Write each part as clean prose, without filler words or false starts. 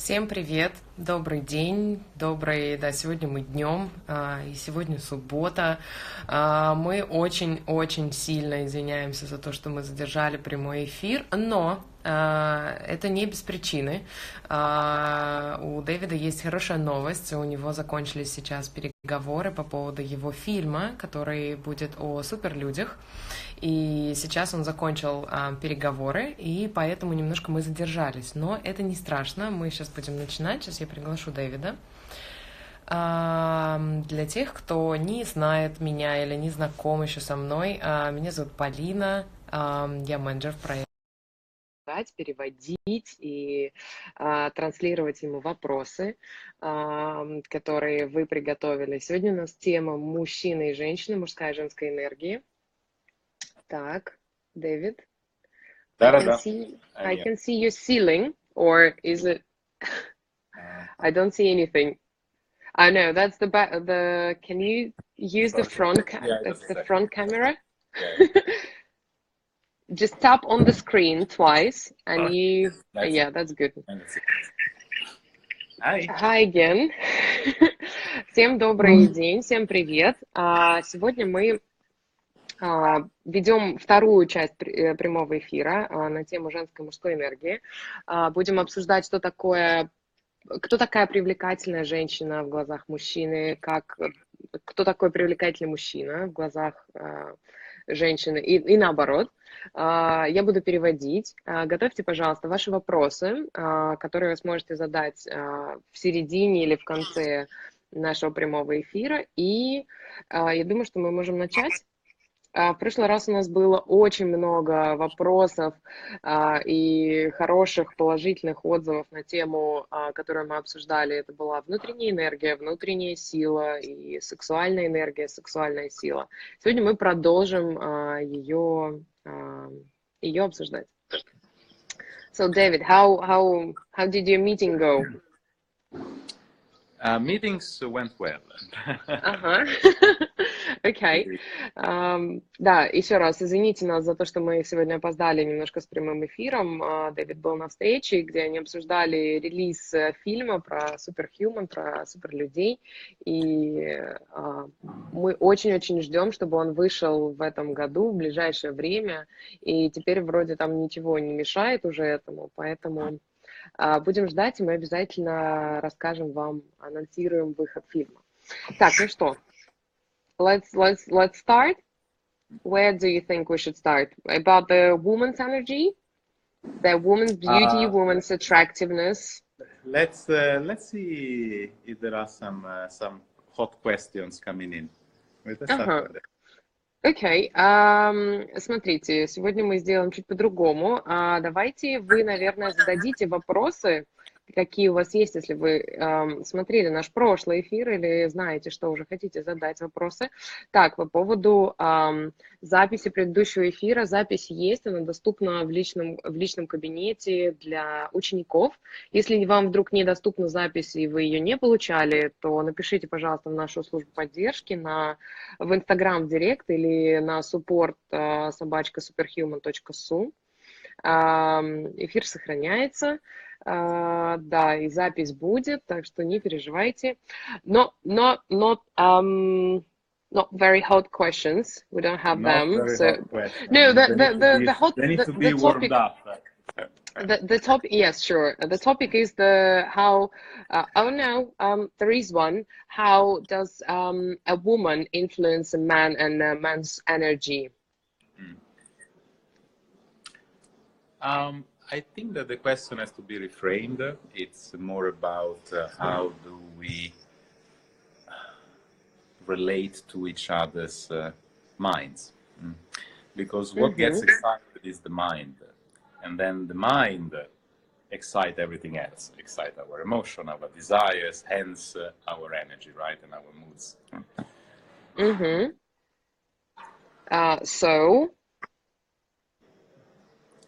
Всем привет, добрый день, сегодня мы днем, и сегодня суббота. Мы очень-очень сильно извиняемся за то, что мы задержали прямой эфир, но это не без причины. У Дэвида есть хорошая новость, у него закончились сейчас переговоры по поводу его фильма, который будет о суперлюдях. И сейчас он закончил переговоры, и поэтому немножко мы задержались. Но это не страшно, мы сейчас будем начинать. Сейчас я приглашу Дэвида. Для тех, кто не знает меня или не знаком еще со мной, меня зовут Полина, я менеджер в проекте. Переводить и транслировать ему вопросы, которые вы приготовили. Сегодня у нас тема мужчины и женщины, мужская и женская энергии. Так, David, Да-да-да. I can see your ceiling, or is it? I don't see anything. I know that's the back. Can you use the front camera? Yeah. Just tap on the screen twice, and that's good. Hi again. Всем добрый день, всем привет. Сегодня мы ведем вторую часть прямого эфира на тему женской и мужской энергии. Будем обсуждать, кто такая привлекательная женщина в глазах мужчины, кто такой привлекательный мужчина в глазах женщины и наоборот. Я буду переводить. Готовьте, пожалуйста, ваши вопросы, которые вы сможете задать в середине или в конце нашего прямого эфира. И я думаю, что мы можем начать. В прошлый раз у нас было очень много вопросов и хороших положительных отзывов на тему, которую мы обсуждали. Это была внутренняя энергия, внутренняя сила и сексуальная энергия, сексуальная сила. Сегодня мы продолжим ее обсуждать. So, David, how did your meeting go? Meetings went well. Окей. Да, еще раз извините нас за то, что мы сегодня опоздали немножко с прямым эфиром. Дэвид был на встрече, где они обсуждали релиз фильма про суперхьюман, про суперлюдей. И мы очень-очень ждем, чтобы он вышел в этом году, в ближайшее время. И теперь вроде там ничего не мешает уже этому, поэтому... Будем ждать, и мы обязательно расскажем вам, анонсируем выход фильма. Так, ну что, let's start. Where do you think we should start? About the woman's energy, the woman's beauty, woman's attractiveness. Let's see if there are some hot questions coming in. Окей, смотрите, сегодня мы сделаем чуть по-другому. Давайте вы, наверное, зададите вопросы, какие у вас есть, если вы смотрели наш прошлый эфир или знаете, что уже хотите задать вопросы. Так, по поводу записи предыдущего эфира. Запись есть, она доступна в личном кабинете для учеников. Если вам вдруг недоступна запись и вы ее не получали, то напишите, пожалуйста, в нашу службу поддержки в Инстаграм в Директ или на support @superhuman.su. Эфир сохраняется. Да, и запись будет, так что не переживайте. Not very hot questions. We don't have them. No, the topic. The topic, yes, sure. The topic is how. There is one. How does a woman influence a man and a man's energy? I think that the question has to be reframed. It's more about how do we relate to each other's minds. Because what gets excited is the mind. And then the mind excites everything else, excite our emotion, our desires, hence our energy, right, and our moods.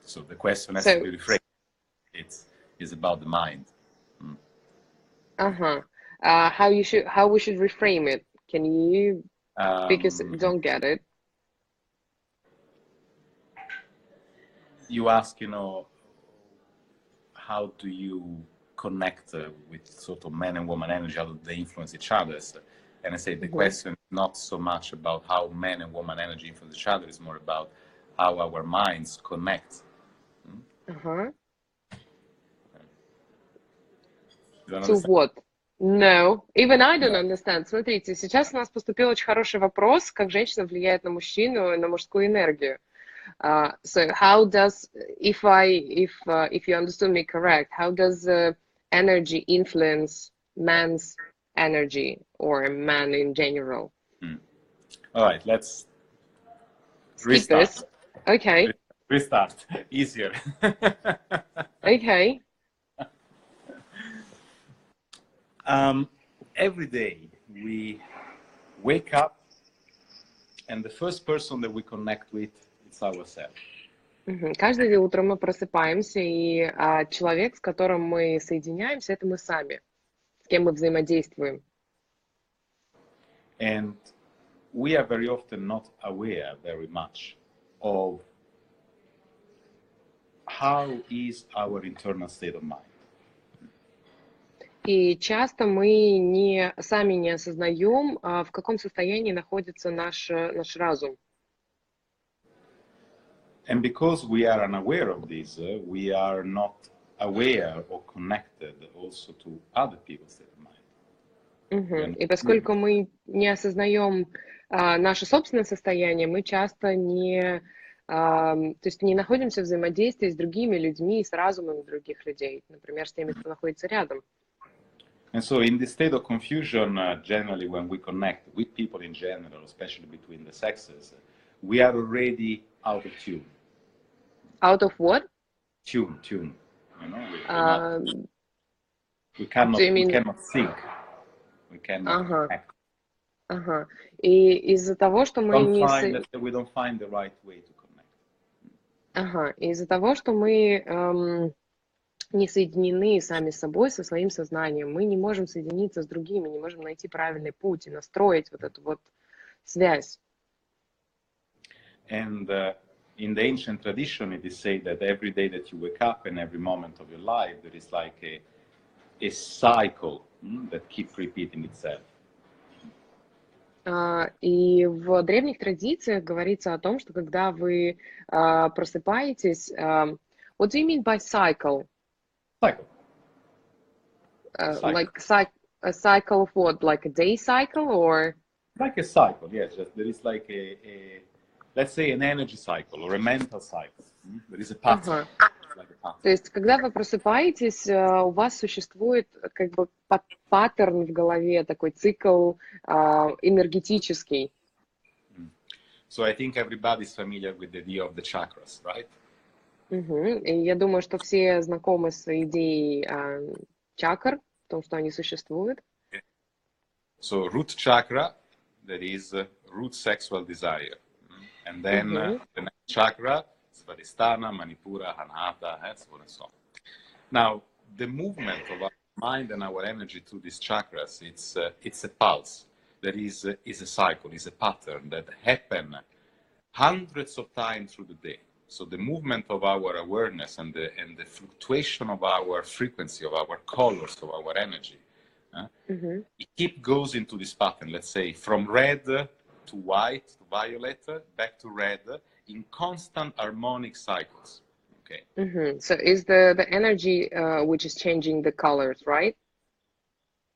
So the question has to be reframed. It's about the mind. How we should reframe it? Can you? Because I don't get it. You ask, how do you connect with sort of man and woman energy, how they influence each other. And I say the question is not so much about how man and woman energy influence each other, it's more about how our minds connect. To what? No. Even I don't understand. Смотрите, сейчас у нас поступил очень хороший вопрос, как женщина влияет на мужчину и на мужскую энергию. So how does, if you understood me correct, how does energy influence man's energy or man in general? All right, let's restart. This. Okay. Restart. Easier. Okay. Every day we wake up and the first person that we connect with is ourselves. Каждое утро мы просыпаемся, и человек, с которым мы соединяемся, это мы сами, с кем мы взаимодействуем. And we are very often not aware very much of how is our internal state of mind. И часто мы сами не осознаем, в каком состоянии находится наш разум. And because we are unaware of this, we are not aware or connected also to other people's state of mind. И поскольку мы не осознаем наше собственное состояние, мы часто то есть не находимся в взаимодействии с другими людьми, с разумом других людей, например, с теми, кто находится рядом. And so in this state of confusion, generally when we connect with people in general, especially between the sexes, we are already out of tune. Out of what? Tune. You know, we cannot sync. We cannot connect. И из-за того, что мы we don't find the right way to connect. Из-за того, что мы не соединены сами с собой, со своим сознанием, мы не можем соединиться с другими, не можем найти правильный путь и настроить вот эту вот связь. And in the ancient tradition, it is said that every day that you wake up and every moment of your life, there is like a cycle that keeps repeating itself. И в древних традициях говорится о том, что когда вы просыпаетесь, what do you mean by cycle? Cycle. Like a cycle of what? Like a day cycle or? Like a cycle, yes. There is like let's say an energy cycle or a mental cycle. There is a pattern. Like a pattern. То есть, когда вы просыпаетесь, у вас существует как бы паттерн в голове, такой цикл энергетический. So I think everybody is familiar with the idea of the chakras, right? И я думаю, что все знакомы с идеей чакр, в том, что они существуют. So root chakra, that is root sexual desire. And then the next chakra, Svadhisthana, Manipura, Anahata, so on and so on. Now, the movement of our mind and our energy through these chakras, it's a pulse. That is a cycle, is a pattern that happen hundreds of times through the day. So the movement of our awareness and the fluctuation of our frequency, of our colors, of our energy, it goes into this pattern, let's say, from red to white, to violet, back to red, in constant harmonic cycles. Okay. So is the energy which is changing the colors, right?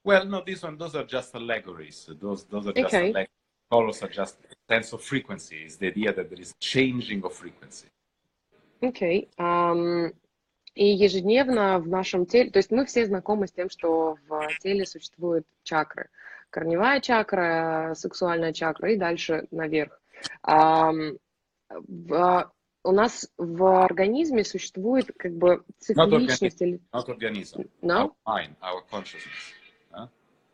Well, no, those are just allegories. Those are just allegories. Colors are just a sense of frequency. It's the idea that there is changing of frequency. Окей. И ежедневно в нашем теле, то есть мы все знакомы с тем, что в теле существуют чакры. Корневая чакра, сексуальная чакра и дальше наверх. У нас в организме существует как бы цикличность. Not organism. No? Our mind, our consciousness.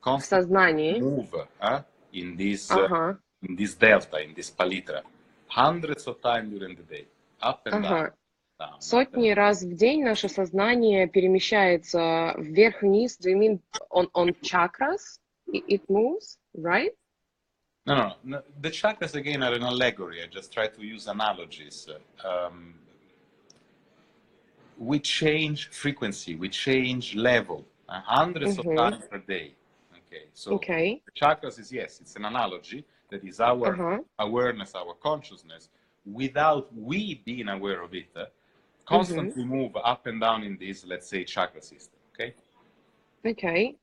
В сознании. Move in this delta, in this palitra, hundreds of times during the day. Up and down. Сотни раз в день наше сознание перемещается вверх-вниз. Do you mean on chakras? It moves, right? No. The chakras, again, are an allegory. I just try to use analogies. we change frequency, we change level hundreds of times per day. Okay, so the chakras is, yes, it's an analogy that is our awareness, our consciousness, without we being aware of it, constantly move up and down in this, let's say, chakra system. Okay? Окей.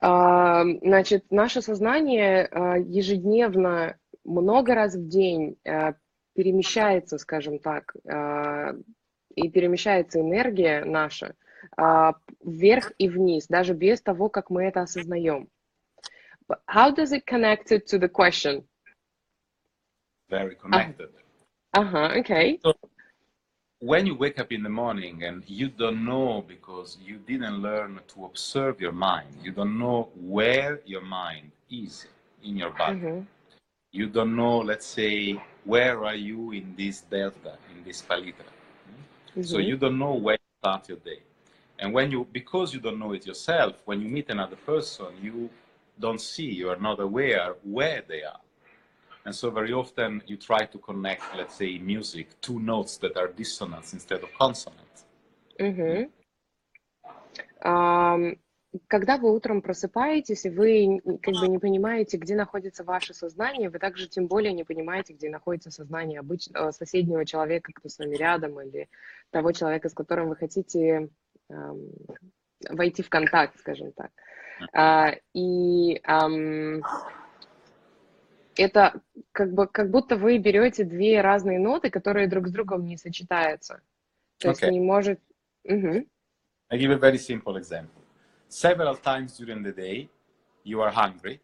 Значит, наше сознание ежедневно, много раз в день перемещается, скажем так, и перемещается энергия наша вверх и вниз, даже без того, как мы это осознаем. How does it connect it to the question? Very connected. Okay. So, when you wake up in the morning and you don't know, because you didn't learn to observe your mind, you don't know where your mind is in your body. You don't know, let's say, where are you in this delta, in this palitra. So you don't know where to start your day. And because you don't know it yourself, when you meet another person, you don't see, you are not aware where they are. And so very often you try to connect, let's say, music, two notes that are dissonance instead of consonant. Когда вы утром просыпаетесь, и вы как бы не понимаете, где находится ваше сознание, вы также тем более не понимаете, где находится сознание соседнего человека, кто с вами рядом, или того человека, с которым вы хотите войти в контакт, скажем так. Это как будто вы берете две разные ноты, которые друг с другом не сочетаются. То есть не может... I give a very simple example. Several times during the day, you are hungry.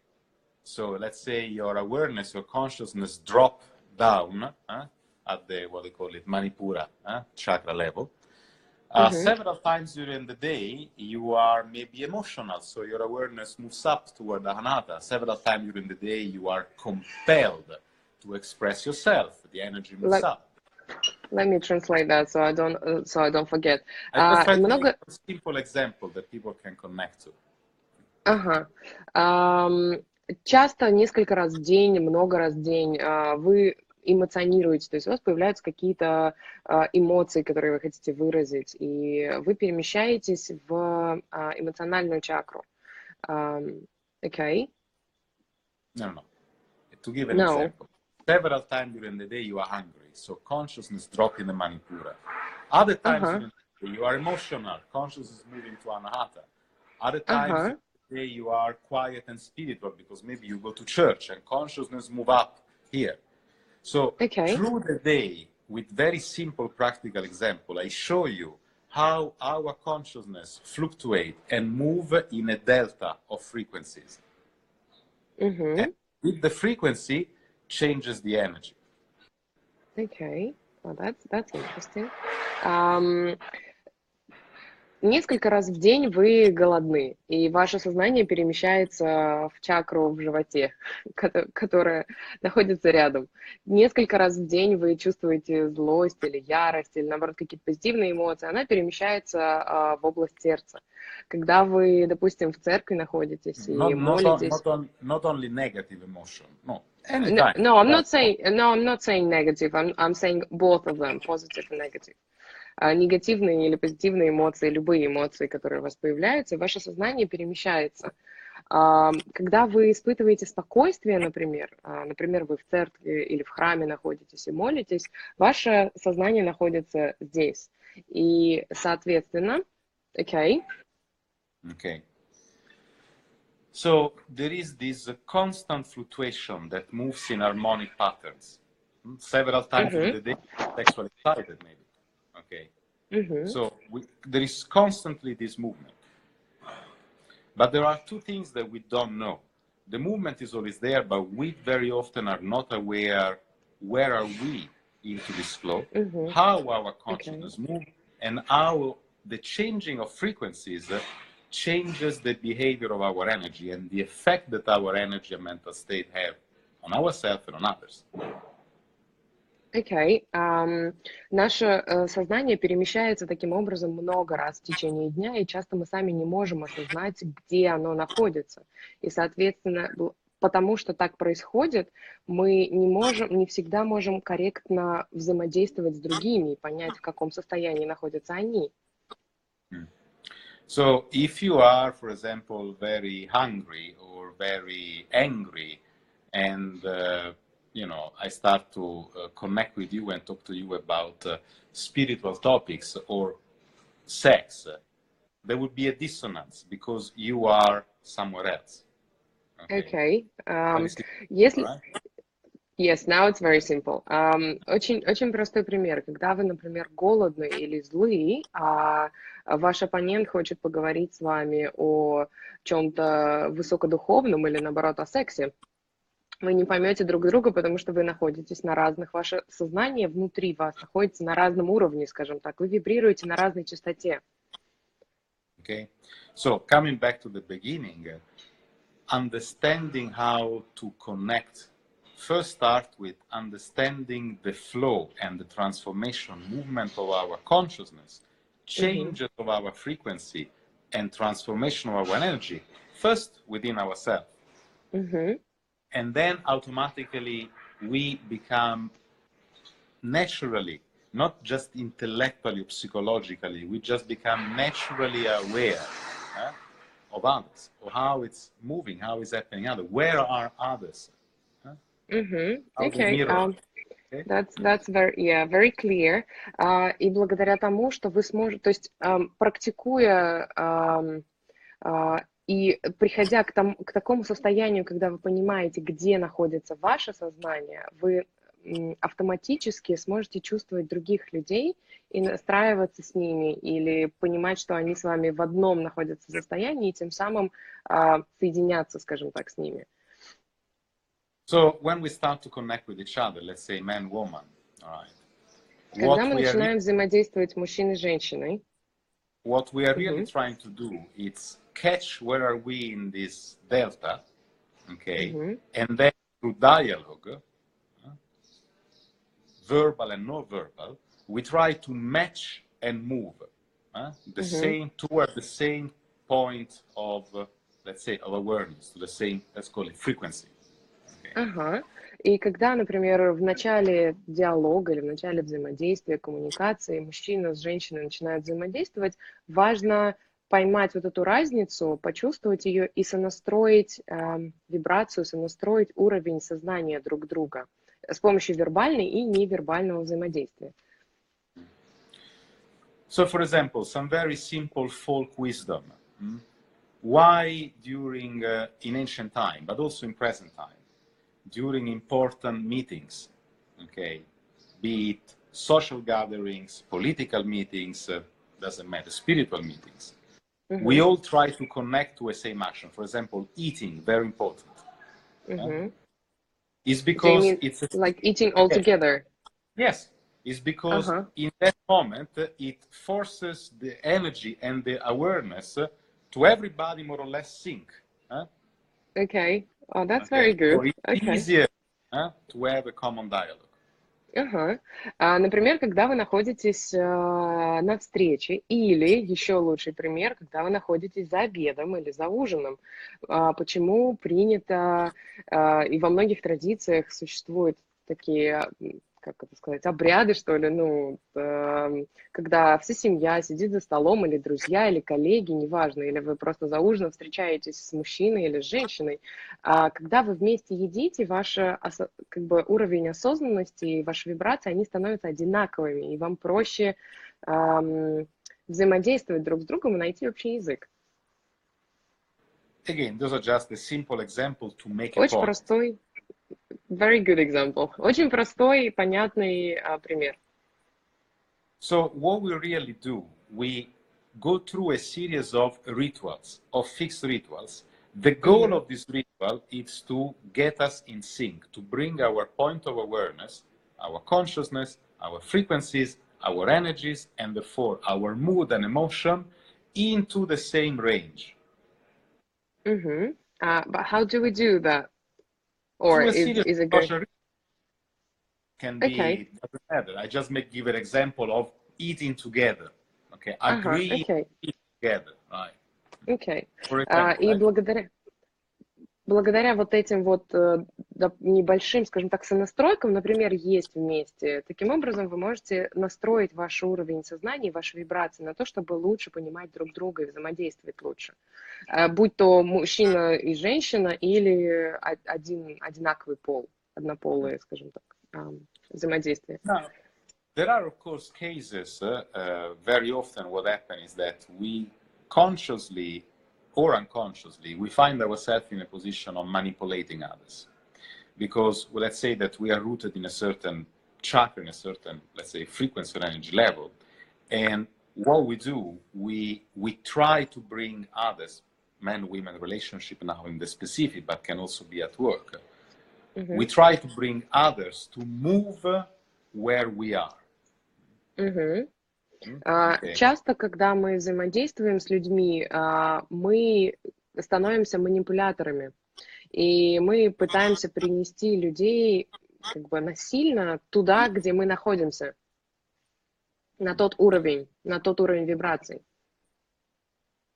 So let's say your awareness, your consciousness drop down at the, what they call it, Manipura chakra level. Several times during the day, you are maybe emotional, so your awareness moves up toward the Anahata. Several times during the day, you are compelled to express yourself. The energy moves up. Let me translate that so I don't forget. I just try to make a simple example that people can connect to. Часто, несколько раз в день, много раз в день вы эмоционируете, то есть у вас появляются какие-то эмоции, которые вы хотите выразить, и вы перемещаетесь в эмоциональную чакру. Okay? No. To give an example. Several times during the day you are hungry, so consciousness drop in the Manipura. Other times during the day you are emotional, consciousness moving to Anahata. Other times during the day you are quiet and spiritual, because maybe you go to church and consciousness move up here. So through the day, with very simple practical example, I show you how our consciousness fluctuate and move in a delta of frequencies. And with the frequency, changes the energy. Okay, well, that's interesting. Несколько раз в день вы голодны, и ваше сознание перемещается в чакру в животе, которая находится рядом. Несколько раз в день вы чувствуете злость или ярость, или, наоборот, какие-то позитивные эмоции. Она перемещается в область сердца. Когда вы, допустим, в церкви находитесь и молитесь... Not only negative emotion, no. No, I'm not saying negative. I'm saying both of them, positive and negative. Негативные или позитивные эмоции, любые эмоции, которые у вас появляются, ваше сознание перемещается. Когда вы испытываете спокойствие, например, вы в церкви или в храме находитесь и молитесь, ваше сознание находится здесь. И, соответственно, Okay. So there is this constant fluctuation that moves in harmonic patterns. Several times in the day, sexually excited maybe. Okay. So there is constantly this movement. But there are two things that we don't know. The movement is always there, but we very often are not aware where are we into this flow, how our consciousness moves, and how the changing of frequencies changes the behavior of our energy and the effect that our energy and mental state have on ourselves and on others. Окей. Наше сознание перемещается таким образом много раз в течение дня, и часто мы сами не можем осознать, где оно находится. И, соответственно, потому что так происходит, мы не всегда можем корректно взаимодействовать с другими и понять, в каком состоянии находятся они. So if you are, for example, very hungry or very angry, and I start to connect with you and talk to you about spiritual topics or sex, there would be a dissonance because you are somewhere else. Okay. All Если right? Yes, now it's very simple. Очень простой пример. Когда вы, например, голодны или злы, а ваш оппонент хочет поговорить с вами о чем-то высокодуховном или, наоборот, о сексе, вы не поймете друг друга, потому что вы находитесь на разных, ваше сознание внутри вас находится на разном уровне, скажем так. Вы вибрируете на разной частоте. Okay. So coming back to the beginning, understanding how to connect. First start with understanding the flow and the transformation movement of our consciousness, changes of our frequency and transformation of our energy, first within ourselves. And then automatically we become naturally, not just intellectually or psychologically, we just become naturally aware of others, of how it's moving, how it's happening, where are others? Okay. That's very clear. И благодаря тому, что вы сможете, то есть практикуя и приходя к такому состоянию, когда вы понимаете, где находится ваше сознание, вы автоматически сможете чувствовать других людей и настраиваться с ними или понимать, что они с вами в одном находятся состоянии, и тем самым соединяться, скажем так, с ними. So when we start to connect with each other, let's say man, woman, all right. Когда мы начинаем взаимодействовать мужчиной и женщиной, what we are really trying to do is catch where are we in this delta, okay, and then through dialogue, verbal and non-verbal, we try to match and move the same toward the same point of, let's say, of awareness, to the same, let's call it frequency. И когда, например, в начале диалога или в начале взаимодействия, коммуникации мужчина с женщиной начинают взаимодействовать, важно поймать вот эту разницу, почувствовать ее и сонастроить вибрацию, сонастроить уровень сознания друг друга с помощью вербальной и невербального взаимодействия. So, for example, some very simple folk wisdom. Why during, in ancient time, but also in present time, during important meetings, okay, be it social gatherings, political meetings, doesn't matter, spiritual meetings, we all try to connect to a same action. For example, eating, very important. It's because it's like eating all together. Yes, it's because in that moment it forces the energy and the awareness to everybody more or less sync. Okay. Oh, that's very good. So it's easier to have a common dialogue. Например, когда вы находитесь на встрече, или еще лучший пример, когда вы находитесь за обедом или за ужином. Почему принято, и во многих традициях существуют такие, как это сказать, обряды, что ли, когда вся семья сидит за столом, или друзья, или коллеги, неважно, или вы просто за ужином встречаетесь с мужчиной или с женщиной, когда вы вместе едите, ваш уровень осознанности и ваши вибрации, они становятся одинаковыми, и вам проще взаимодействовать друг с другом и найти общий язык. Again, those are just a simple example to make a Очень point. простой. Very good example. Очень простой и понятный пример. So what we really do, we go through a series of rituals, of fixed rituals. The goal of this ritual is to get us in sync, to bring our point of awareness, our consciousness, our frequencies, our energies, and therefore our mood and emotion into the same range. But how do we do that? Or is it good? Can be, doesn't matter. I just may give an example of eating together. Okay, agree to eat together, right? Okay. For example, И благодаря благодаря вот этим вот небольшим, скажем так, сонастройкам, например, есть вместе, таким образом вы можете настроить ваш уровень сознания, ваши вибрации на то, чтобы лучше понимать друг друга и взаимодействовать лучше. Будь то мужчина и женщина или одинаковый пол, однополые, скажем так, взаимодействие. Now, there are, of course, cases, very often what happens is that we consciously or unconsciously, we find ourselves in a position of manipulating others. Because, well, let's say that we are rooted in a certain chakra, in a certain, let's say, frequency or energy level. And what we do, we try to bring others, man-women relationship now in the specific, but can also be at work. Mm-hmm. We try to bring others to move where we are. Mm-hmm. Часто, когда мы взаимодействуем с людьми, мы становимся манипуляторами, и мы пытаемся принести людей как бы насильно туда, где мы находимся, на тот уровень вибраций.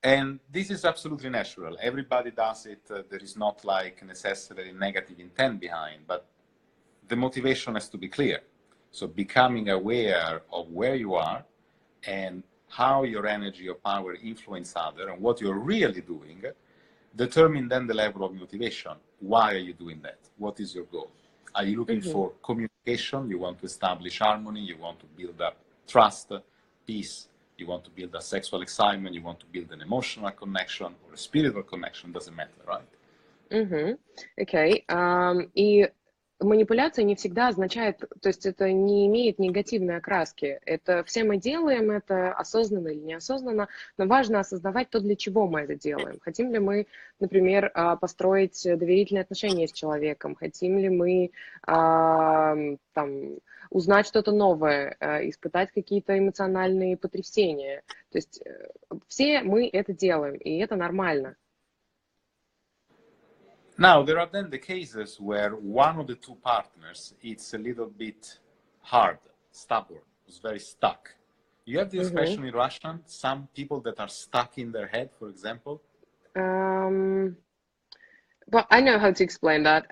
And this is absolutely natural. Everybody does it. There is not like necessarily negative intent behind, but the motivation has to be clear. So becoming aware of where you are and how your energy, your power influence others and what you're really doing, determine then the level of motivation. Why are you doing that? What is your goal? Are you looking for communication? You want to establish harmony? You want to build up trust, peace? You want to build a sexual excitement? You want to build an emotional connection or a spiritual connection? Doesn't matter, right? Окей. И манипуляция не всегда означает, то есть это не имеет негативной окраски. Это все мы делаем, это осознанно или неосознанно, но важно осознавать то, для чего мы это делаем. Хотим ли мы, например, построить доверительные отношения с человеком? Хотим ли мы узнать что-то новое, испытать какие-то эмоциональные потрясения? То есть все мы это делаем, и это нормально. Now, there are then the cases where one of the two partners is a little bit hard, stubborn, is very stuck. You have this expression in Russian, some people that are stuck in their head, for example? Well, I know how to explain that.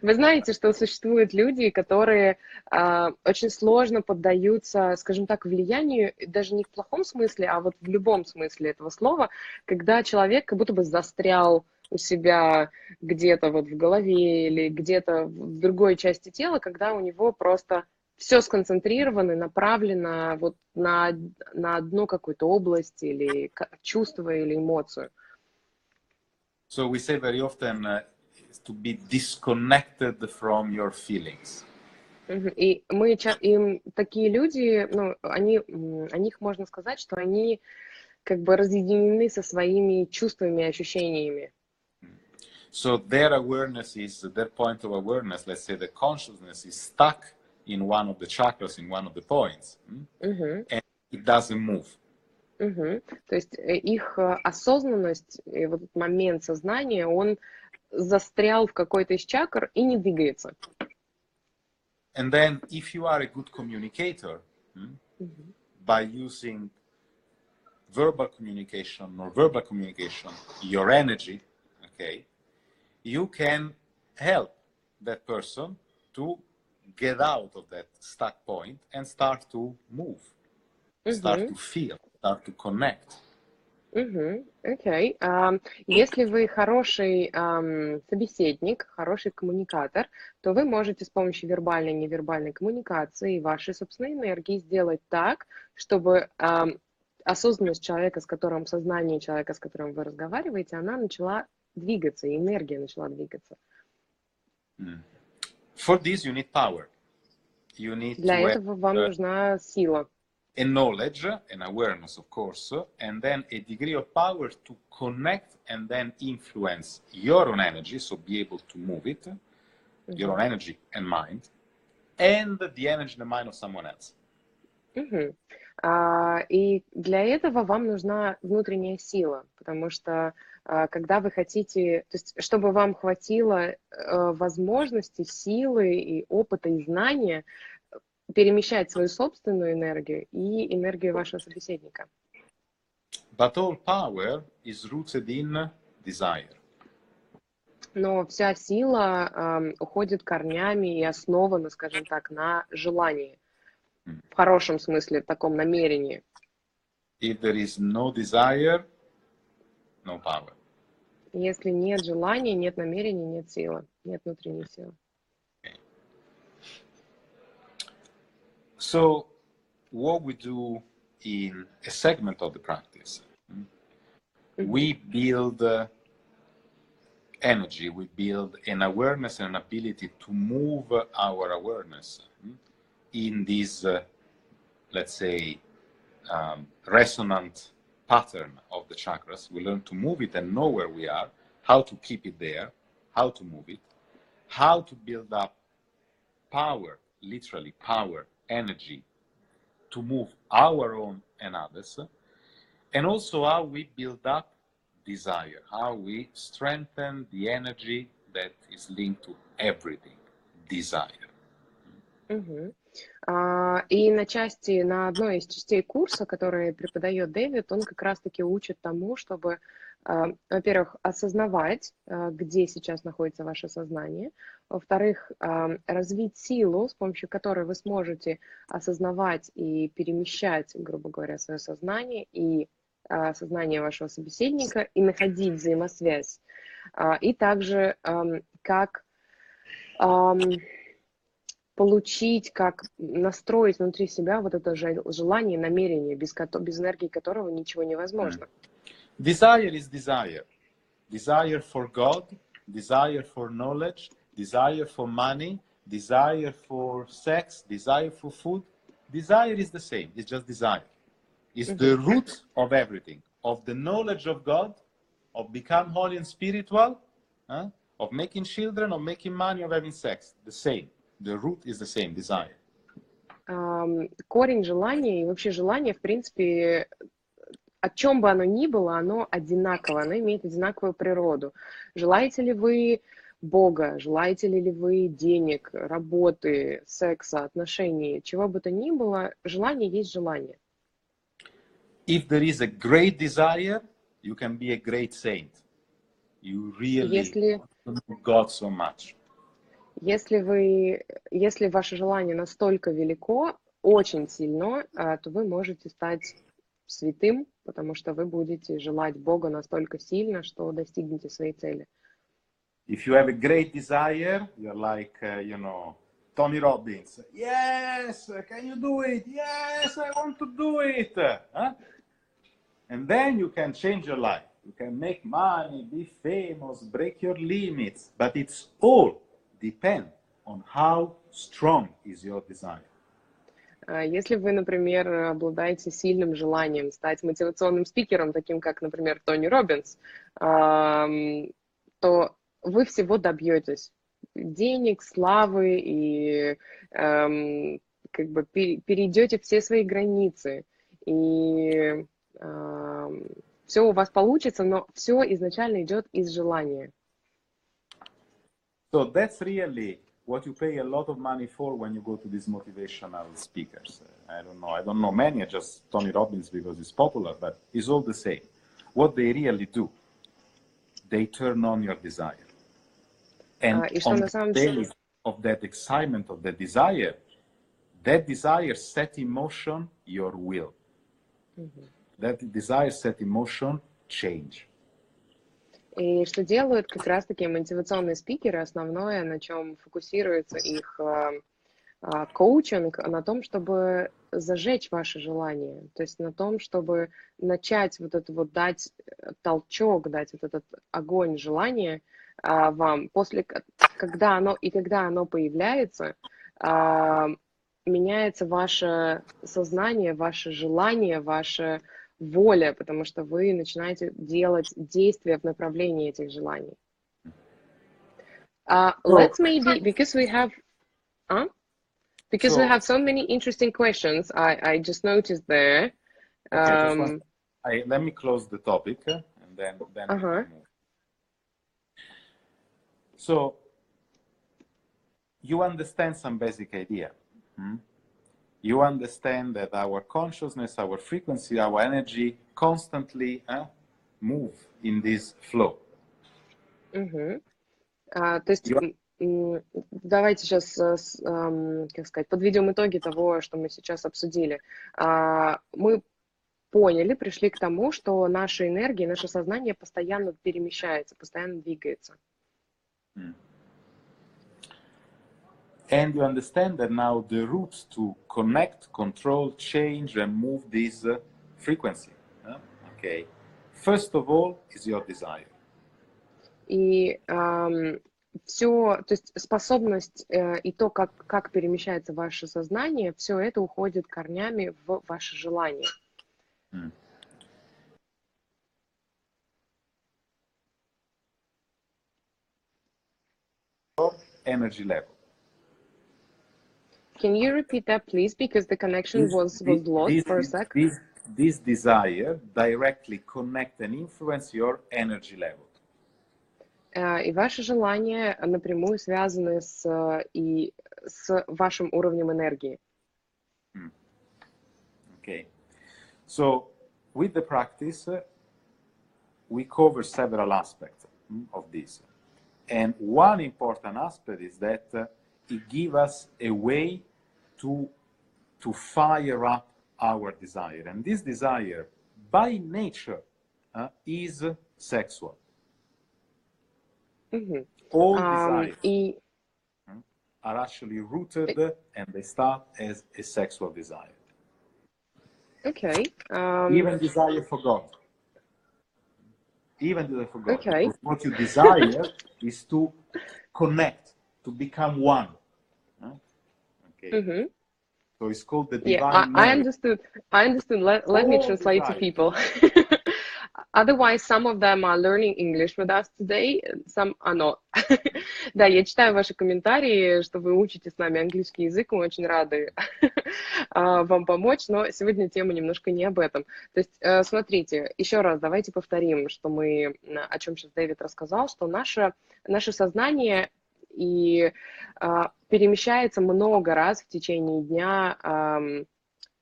Вы знаете, что существуют люди, которые очень сложно поддаются, скажем так, влиянию, даже не в плохом смысле, а вот в любом смысле этого слова, когда человек как будто бы застрял у себя где-то вот в голове или где-то в другой части тела, когда у него просто все сконцентрировано, направлено вот на одну какую-то область или чувство или эмоцию. So we say very often to be disconnected from your feelings. И такие люди, ну, о них можно сказать, что они как бы разъединены со своими чувствами и ощущениями. So their awareness is, their point of awareness, let's say the consciousness is stuck in one of the chakras, in one of the points, and it doesn't move. То есть их осознанность, и вот этот момент сознания, он застрял в какой-то из чакр и не двигается. And then if you are a good communicator, by using verbal communication or verbal communication, your energy, okay, you can help that person to get out of that stuck point and start to move, start to feel, start to connect. Окей. Если вы хороший собеседник, хороший коммуникатор, то вы можете с помощью вербальной и невербальной коммуникации и вашей собственной энергии сделать так, чтобы осознанность человека, сознание человека, с которым вы разговариваете, она начала двигаться, и энергия начала двигаться. For this you need power. You need Для этого вам нужна сила. A knowledge, an awareness, of course, and then a degree of power to connect and then influence your own energy, so be able to move it, your own energy and mind, and the energy and the mind of someone else. И для этого вам нужна внутренняя сила, потому что когда вы хотите, то есть чтобы вам хватило возможности, силы и опыта и знания перемещать свою собственную энергию и энергию вашего собеседника. But all power is rooted in desire. но вся сила уходит корнями и основана, скажем так, на желании. В хорошем смысле, в таком намерении. If there is no desire, no power. Если нет желания, нет намерения, нет силы, нет внутренней силы. Okay. So, what we do in a segment of the practice, we build energy, we build an awareness and an ability to move our awareness in this, let's say, resonant pattern of the chakras. We learn to move it and know where we are, how to keep it there, how to move it, how to build up power, literally power, energy, to move our own and others, and also how we build up desire, how we strengthen the energy that is linked to everything, desire. И на одной из частей курса, который преподает Дэвид, он как раз-таки учит тому, чтобы, во-первых, осознавать, где сейчас находится ваше сознание, во-вторых, развить силу, с помощью которой вы сможете осознавать и перемещать, грубо говоря, свое сознание и сознание вашего собеседника и находить взаимосвязь. И также как получить, как настроить внутри себя вот это желание, намерение, без энергии которого ничего невозможно. Desire is desire. Desire for God, desire for knowledge, desire for money, desire for sex, desire for food. Desire is the same, it's just desire. It's the root of everything, of the knowledge of God, of become holy and spiritual, of making children, of making money, of having sex. The same. The root is the same, desire. Корень желания и вообще желание, в принципе, о чем бы оно ни было, оно одинаково, оно имеет одинаковую природу. Желаете ли вы Бога, желаете ли вы денег, работы, секса, отношений, чего бы то ни было, желание есть желание. If there is a great desire, you can be a great saint. You really love God so much. Если ваше желание настолько велико, очень сильно, то вы можете стать святым, потому что вы будете желать Бога настолько сильно, что достигнете своей цели. If you have a great desire, you're like, Tony Robbins. Yes, can you do it? Yes, I want to do it. And then you can change your life. You can make money, be famous, break your limits. But it's all depend on how strong is your desire. Если вы, например, обладаете сильным желанием стать мотивационным спикером, таким как, например, Тони Роббинс, то вы всего добьетесь. Денег, славы и как бы перейдете все свои границы. И все у вас получится, но все изначально идет из желания. So that's really what you pay a lot of money for when you go to these motivational speakers. I don't know many, just Tony Robbins because he's popular, but it's all the same. What they really do, they turn on your desire. And on the base of that excitement, of that desire set in motion your will. That desire set in motion change. И что делают как раз-таки мотивационные спикеры, основное, на чем фокусируется их коучинг, на том, чтобы зажечь ваше желание, то есть на том, чтобы начать вот это вот дать толчок, дать вот этот огонь желания вам, когда оно появляется, меняется ваше сознание, ваше желание, ваша воля, потому что вы начинаете делать действия в направлении этих желаний. Let's maybe, because we have so many interesting questions, I just noticed there. Let me close the topic and then move. So you understand some basic idea. You understand that our consciousness, our frequency, our energy constantly move in this flow. То есть давайте сейчас, как сказать, подведем итоги того, что мы сейчас обсудили. Мы поняли, пришли к тому, что наша энергия, наше сознание постоянно перемещается, постоянно двигается. And you understand that now the routes to connect, control, change, and move this frequency. Okay. First of all is your desire. И все, то есть способность и то, как перемещается ваше сознание, все это уходит корнями в ваше желание. Energy level. Can you repeat that, please? Because the connection was lost for a sec. This desire directly connect and influence your energy level. И ваши желания напрямую связаны с вашим уровнем энергии. Okay. So, with the practice, we cover several aspects of this. And one important aspect is that it gives us a way to fire up our desire. And this desire, by nature, is sexual. All desires are actually rooted and they start as a sexual desire. Okay. Even desire for God. Even desire for God. Okay. Because what you desire is to connect, to become one. Okay. So it's called the divine marriage. I understood. Let me translate to people. Otherwise, some of them are learning English with us today, some are not. Да, я читаю ваши комментарии, что вы учите с нами английский язык, мы очень рады вам помочь, но сегодня тема немножко не об этом. То есть, смотрите, еще раз давайте повторим, что о чем сейчас Дэвид рассказал, что наше сознание перемещается много раз в течение дня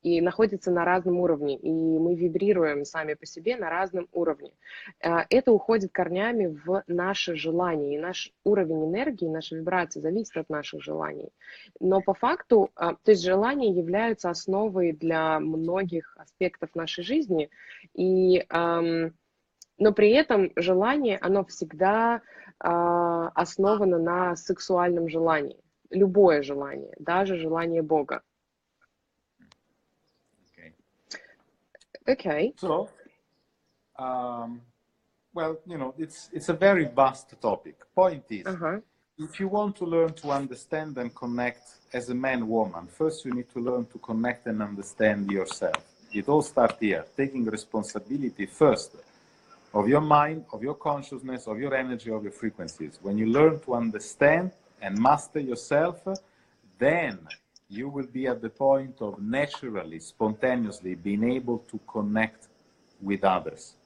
и находится на разном уровне, и мы вибрируем сами по себе на разном уровне. Это уходит корнями в наше желание, и наш уровень энергии, наша вибрация зависит от наших желаний. Но по факту, то есть желания являются основой для многих аспектов нашей жизни, но при этом желание, оно всегда основано на сексуальном желании. Любое желание, даже желание Бога. Okay. So, well, you know, it's a very vast topic. Point is, if you want to learn to understand and connect as a man, woman, first you need to learn to connect and understand yourself. It all starts here, taking responsibility first of your mind, of your consciousness, of your energy, of your frequencies. When you learn to understand and master yourself, then you will be at the point of naturally, spontaneously being able to connect with others.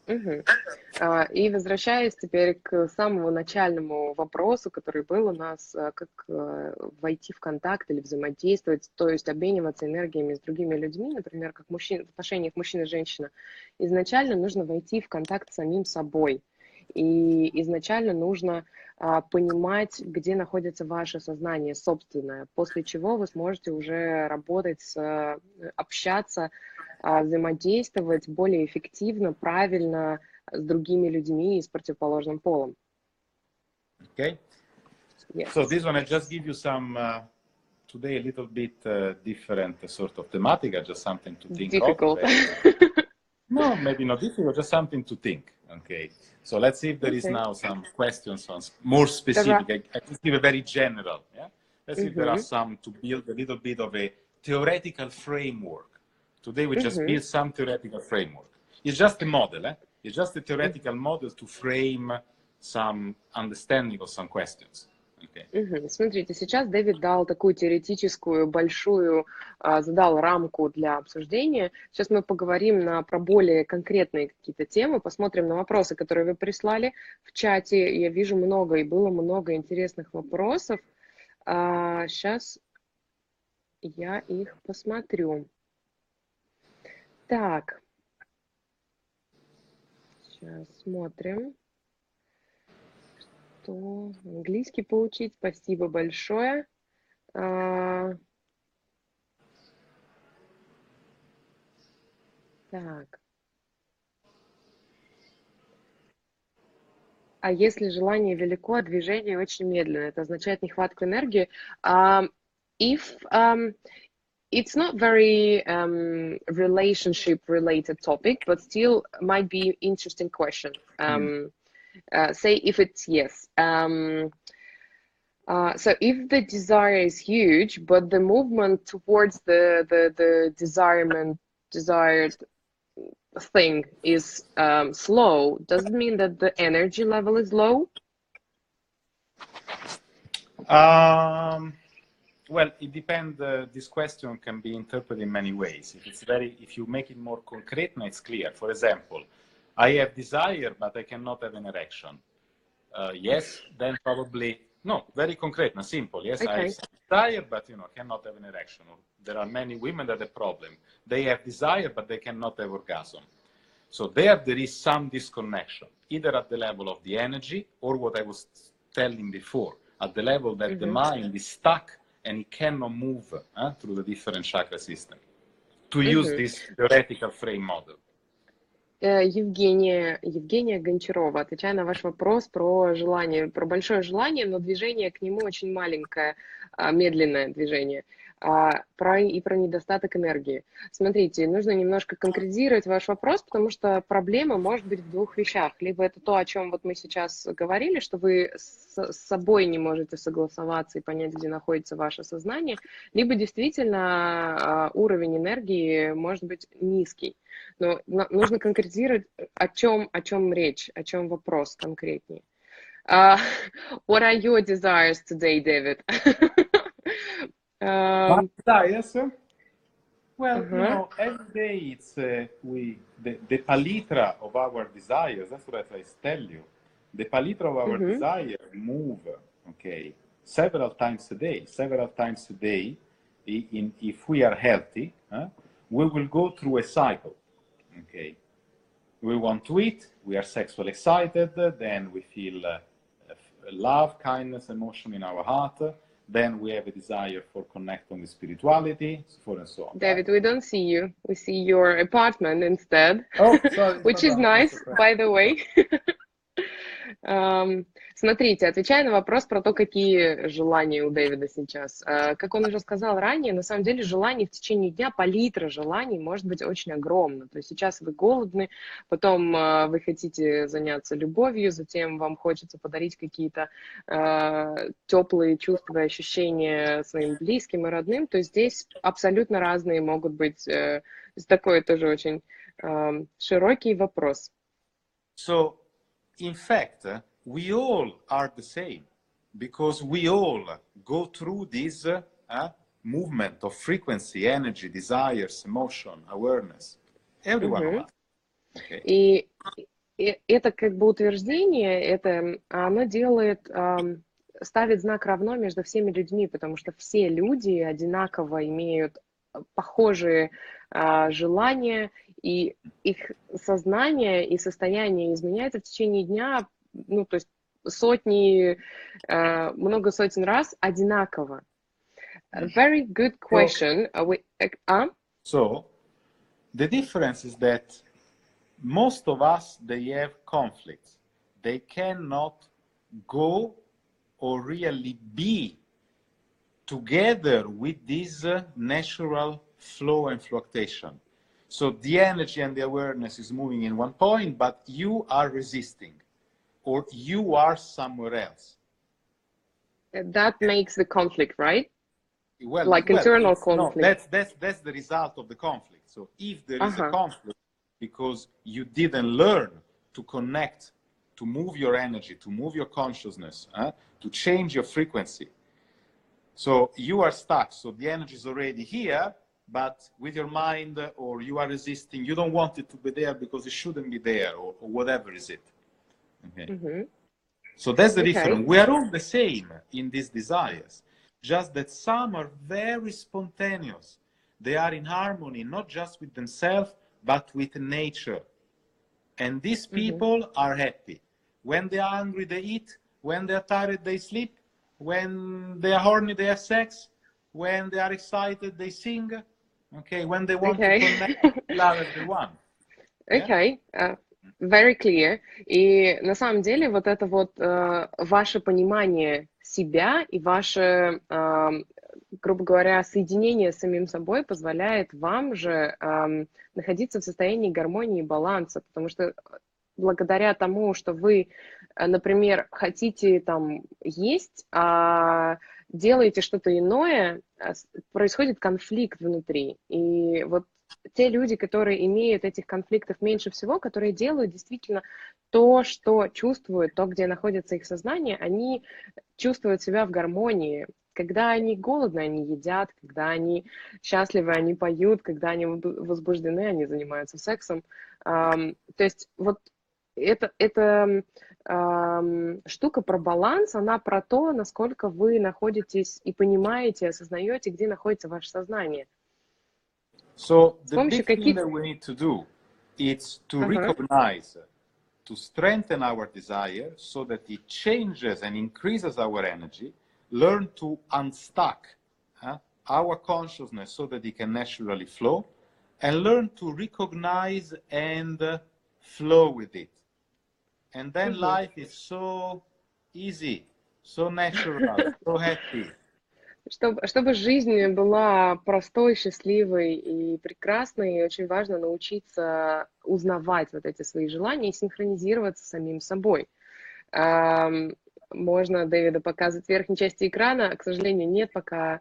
И возвращаясь теперь к самому начальному вопросу, который был у нас, как войти в контакт или взаимодействовать, то есть обмениваться энергиями с другими людьми, например, как в отношениях мужчина и женщина, изначально нужно войти в контакт с самим собой. И изначально нужно понимать, где находится ваше сознание собственное, после чего вы сможете уже работать, общаться, взаимодействовать более эффективно, правильно с другими людьми и с противоположным полом. Okay. Yes. So this one I just give you some today a little bit different sort of thematic, just something to think Difficult. of. No, maybe not difficult, just something to think. Okay. So let's see if there is now some questions on more specific. I just give a very general. Yeah. Let's see if there are some to build a little bit of a theoretical framework. Today we just build some theoretical framework. It's just a model. It's just a theoretical model to frame some understanding of some questions. Okay. Смотрите, сейчас Дэвид дал такую теоретическую большую, задал рамку для обсуждения. Сейчас мы поговорим про более конкретные какие-то темы, посмотрим на вопросы, которые вы прислали в чате. Я вижу много, и было много интересных вопросов. Сейчас я их посмотрю. Так, сейчас смотрим. Что? Английский поучить? Спасибо большое. Так. А если желание велико, а движение очень медленно, это означает нехватку энергии. If it's not very relationship related topic, but still might be interesting question. Say if it's yes. So if the desire is huge, but the movement towards the desired thing is slow, does it mean that the energy level is low? Well, it depends. This question can be interpreted in many ways. If you make it more concrete, it's clear. For example, I have desire, but I cannot have an erection. Yes, then probably no. Very concrete and simple. Yes, okay. I have desire, but cannot have an erection. There are many women that have problem. They have desire, but they cannot have orgasm. So there is some disconnection, either at the level of the energy or what I was telling before, at the level that the mind is stuck and it cannot move through the different chakra system. To use this theoretical frame model. Евгения Гончарова, отвечая на ваш вопрос про желание, про большое желание, но движение к нему очень маленькое, медленное движение, про недостаток энергии. Смотрите, нужно немножко конкретизировать ваш вопрос, потому что проблема может быть в двух вещах. Либо это то, о чем вот мы сейчас говорили, что вы с собой не можете согласоваться и понять, где находится ваше сознание, либо действительно уровень энергии может быть низкий. Но нужно конкретизировать, о чем речь, о чем вопрос конкретнее. What are your desires today, David? My desires? Well, every day it's the palitra of our desires. That's what I tell you. The palitra of our desire move, okay, several times a day. Several times a day, if we are healthy, we will go through a cycle. Okay, we want to eat, we are sexually excited, then we feel love, kindness, emotion in our heart, then we have a desire for connecting with spirituality, so forth and so on. David, we don't see you. We see your apartment instead, sorry, which is nice, by the way. Смотрите, отвечая на вопрос про то, какие желания у Дэвида сейчас. Как он уже сказал ранее, на самом деле желаний в течение дня, палитра желаний может быть очень огромна. То есть сейчас вы голодны, потом вы хотите заняться любовью, затем вам хочется подарить какие-то теплые чувства и ощущения своим близким и родным. То есть здесь абсолютно разные могут быть. Такой тоже очень широкий вопрос. So, in fact, we all are the same because we all go through this movement of frequency, energy, desires, emotion, awareness. Every one of us. Okay. И это как бы утверждение, оно ставит знак равно между всеми людьми, потому что все люди одинаково имеют похожие желания, и их сознание и состояние изменяется в течение дня, то есть много сотен раз одинаково. Very good question. So, the difference is that most of us, they have conflicts. They cannot go or really be together with this natural flow and fluctuation. So the energy and the awareness is moving in one point, but you are resisting, or you are somewhere else. That makes the conflict, right? Internal conflict. No, that's the result of the conflict. So if there is a conflict, because you didn't learn to connect, to move your energy, to move your consciousness, to change your frequency. So you are stuck. So the energy is already here, but with your mind, or you are resisting, you don't want it to be there because it shouldn't be there, or whatever is it. Okay. So that's the difference. We are all the same in these desires, just that some are very spontaneous. They are in harmony, not just with themselves, but with nature. And these people are happy. When they are hungry, they eat. When they are tired, they sleep. When they are horny, they have sex. When they are excited, they sing. Okay, when they want to connect, they love everyone. Okay, very clear. И на самом деле вот это вот ваше понимание себя и ваше, грубо говоря, соединение с самим собой позволяет вам же находиться в состоянии гармонии и баланса, потому что благодаря тому, что вы, например, хотите там есть, а делаете что-то иное, происходит конфликт внутри. И вот те люди, которые имеют этих конфликтов меньше всего, которые делают действительно то, что чувствуют, то, где находится их сознание, они чувствуют себя в гармонии. Когда они голодны, они едят, когда они счастливы, они поют, когда они возбуждены, они занимаются сексом. То есть вот эта штука про баланс, она про то, насколько вы находитесь и понимаете, осознаете, где находится ваше сознание. So the big thing that we need to do is to recognize, to strengthen our desire so that it changes and increases our energy, learn to unstuck our consciousness so that it can naturally flow, and learn to recognize and flow with it. And then life is so easy, so natural, so happy. Чтобы жизнь была простой, счастливой и прекрасной, очень важно научиться узнавать вот эти свои желания и синхронизироваться с самим собой. Можно Дэвида показывать в верхней части экрана, к сожалению, нет, пока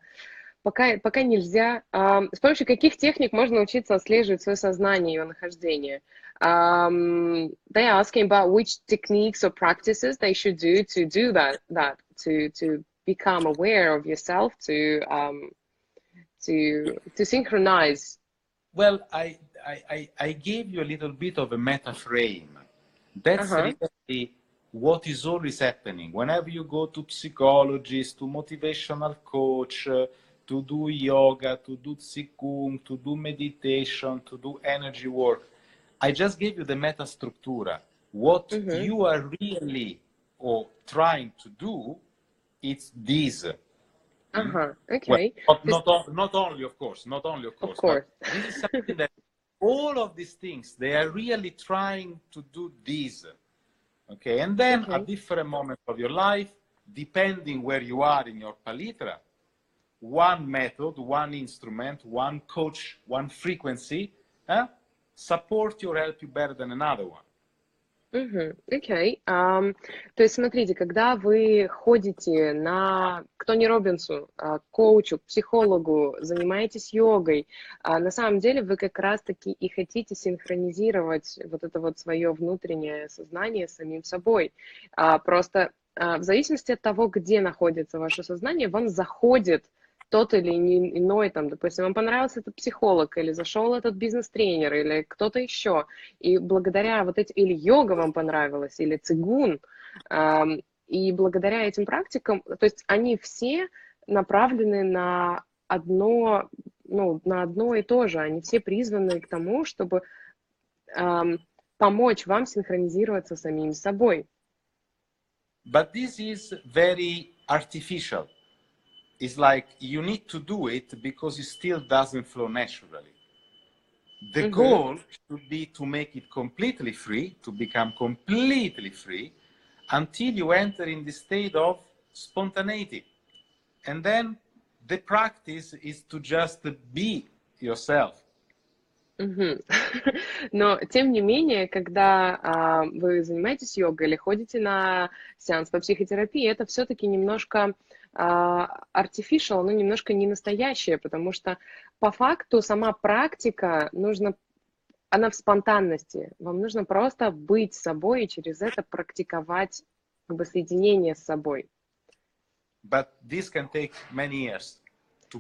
нельзя. С помощью каких техник можно научиться отслеживать свое сознание и его нахождение? They are asking about which techniques or practices they should do that to become aware of yourself, to synchronize. Well, I gave you a little bit of a meta frame. That's really what is always happening. Whenever you go to psychologists, to motivational coach, to do yoga, to do qigong, to do meditation, to do energy work, I just gave you the meta struttura. What you are really trying to do, it's this. Okay. Well, not only, of course. But this is something that all of these things, they are really trying to do this. Okay, and then at different moments of your life, depending where you are in your palitra, one method, one instrument, one coach, one frequency, support you or help you better than another one. Окей. То есть, смотрите, когда вы ходите к Тони Роббинсу, к коучу, к психологу, занимаетесь йогой, на самом деле вы как раз-таки и хотите синхронизировать вот это вот свое внутреннее сознание с самим собой. Просто в зависимости от того, где находится ваше сознание, вам заходит тот или иной, там, допустим, вам понравился этот психолог, или зашел этот бизнес-тренер, или кто-то еще, и благодаря вот этим, или йога вам понравилась, или цигун, и благодаря этим практикам, то есть они все направлены на одно и то же, они все призваны к тому, чтобы помочь вам синхронизироваться с самим собой. But this is very artificial. It's like you need to do it because it still doesn't flow naturally. The goal should be to make it completely free, to become completely free, until you enter in the state of spontaneity. And then the practice is to just be yourself. Но, тем не менее, когда вы занимаетесь йогой или ходите на сеанс по психотерапии, это все-таки немножко artificial, оно немножко не настоящее, потому что по факту сама практика она в спонтанности. Вам нужно просто быть собой и через это практиковать как бы соединение с собой. But this can take many years.